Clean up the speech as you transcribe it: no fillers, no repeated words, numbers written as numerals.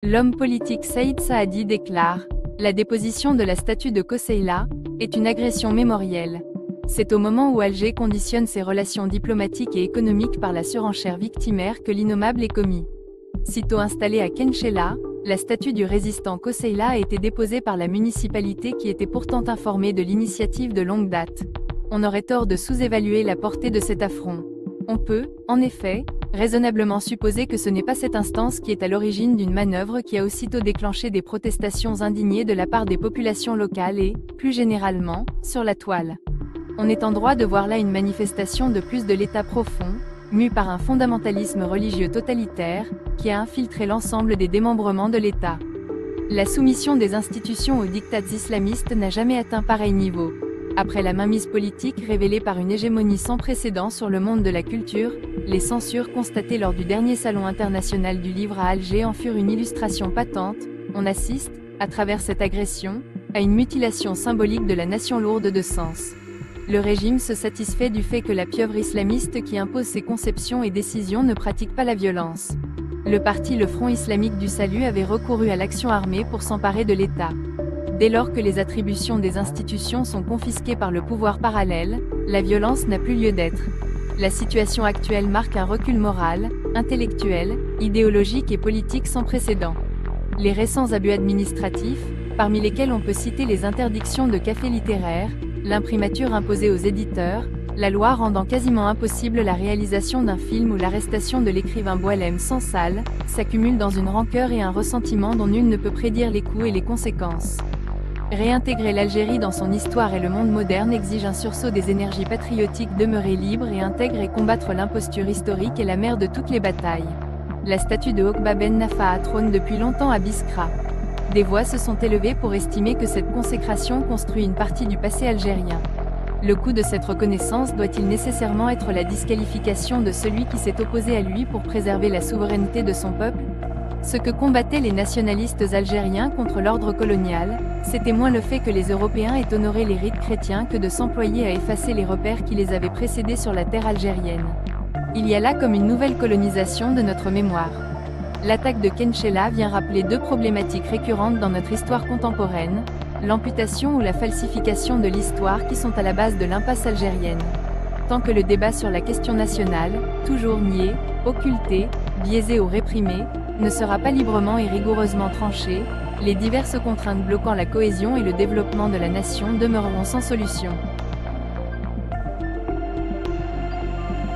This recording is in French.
L'homme politique Saïd Saadi déclare « La déposition de la statue de Koseila est une agression mémorielle. C'est au moment où Alger conditionne ses relations diplomatiques et économiques par la surenchère victimaire que l'innommable est commis. » Sitôt installée à Kenchela, la statue du résistant Koseila a été déposée par la municipalité qui était pourtant informée de l'initiative de longue date. On aurait tort de sous-évaluer la portée de cet affront. On peut, en effet, raisonnablement supposer que ce n'est pas cette instance qui est à l'origine d'une manœuvre qui a aussitôt déclenché des protestations indignées de la part des populations locales et, plus généralement, sur la toile. On est en droit de voir là une manifestation de plus de l'État profond, mue par un fondamentalisme religieux totalitaire, qui a infiltré l'ensemble des démembrements de l'État. La soumission des institutions aux diktats islamistes n'a jamais atteint pareil niveau. Après la mainmise politique révélée par une hégémonie sans précédent sur le monde de la culture, les censures constatées lors du dernier Salon international du livre à Alger en furent une illustration patente. On assiste, à travers cette agression, à une mutilation symbolique de la nation lourde de sens. Le régime se satisfait du fait que la pieuvre islamiste qui impose ses conceptions et décisions ne pratique pas la violence. Le parti Le Front islamique du salut avait recouru à l'action armée pour s'emparer de l'État. Dès lors que les attributions des institutions sont confisquées par le pouvoir parallèle, la violence n'a plus lieu d'être. La situation actuelle marque un recul moral, intellectuel, idéologique et politique sans précédent. Les récents abus administratifs, parmi lesquels on peut citer les interdictions de cafés littéraires, l'imprimature imposée aux éditeurs, la loi rendant quasiment impossible la réalisation d'un film ou l'arrestation de l'écrivain Boualem Sansal, s'accumulent dans une rancœur et un ressentiment dont nul ne peut prédire les coûts et les conséquences. Réintégrer l'Algérie dans son histoire et le monde moderne exige un sursaut des énergies patriotiques demeurées libres et intègres et combattre l'imposture historique est la mère de toutes les batailles. La statue de Okba Ben Nafa'a trône depuis longtemps à Biskra. Des voix se sont élevées pour estimer que cette consécration construit une partie du passé algérien. Le coût de cette reconnaissance doit-il nécessairement être la disqualification de celui qui s'est opposé à lui pour préserver la souveraineté de son peuple ? Ce que combattaient les nationalistes algériens contre l'ordre colonial, c'était moins le fait que les Européens aient honoré les rites chrétiens que de s'employer à effacer les repères qui les avaient précédés sur la terre algérienne. Il y a là comme une nouvelle colonisation de notre mémoire. L'attaque de Kenchela vient rappeler deux problématiques récurrentes dans notre histoire contemporaine, l'amputation ou la falsification de l'histoire qui sont à la base de l'impasse algérienne. Tant que le débat sur la question nationale, toujours nié, occulté, biaisé ou réprimé, ne sera pas librement et rigoureusement tranché, les diverses contraintes bloquant la cohésion et le développement de la nation demeureront sans solution.